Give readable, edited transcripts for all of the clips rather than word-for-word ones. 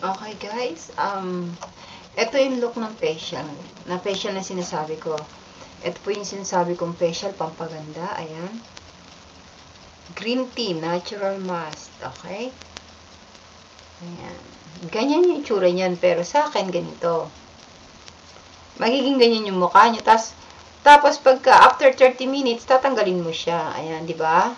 Okay guys, ito yung look ng facial. Na facial na sinasabi ko. Ito po yung sinasabi kong facial, pampaganda. Ayan. Green tea, natural mask. Okay? Ayan. Ganyan yung itsura niyan, pero sa akin ganito. Magiging ganyan yung mukha niyo. Tapos pagka after 30 minutes, tatanggalin mo siya. Ayan, di ba?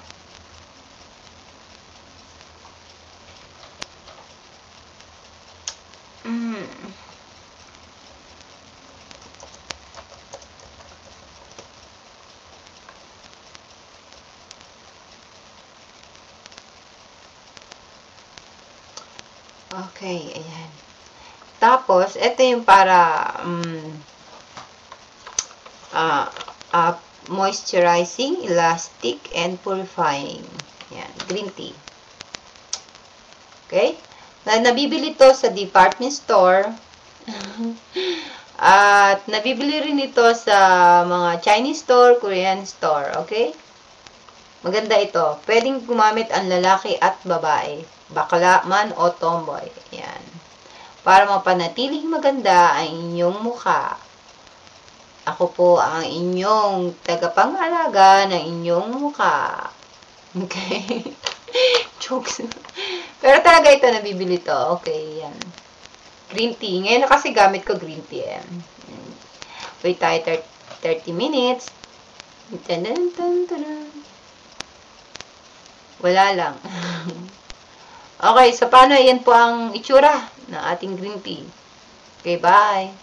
Okay, ayan. Tapos, ito yung para moisturizing, elastic, and purifying. Ayan, green tea. Okay? Nabibili to sa department store. At nabibili rin ito sa mga Chinese store, Korean store. Okay? Maganda ito. Pwedeng gumamit ang lalaki at babae. Bakla man o tomboy. Ayan. Para mapanatiling maganda ang inyong mukha. Ako po ang inyong tagapangalaga ng inyong mukha. Okay? Jokes. Pero talaga ito, nabibili to. Okay, yan. Green tea. Ngayon na kasi gamit ko green tea. Yan. Wait tayo 30 minutes. Wala lang. Okay, so paano? Yan po ang itsura ng ating green tea. Okay, bye.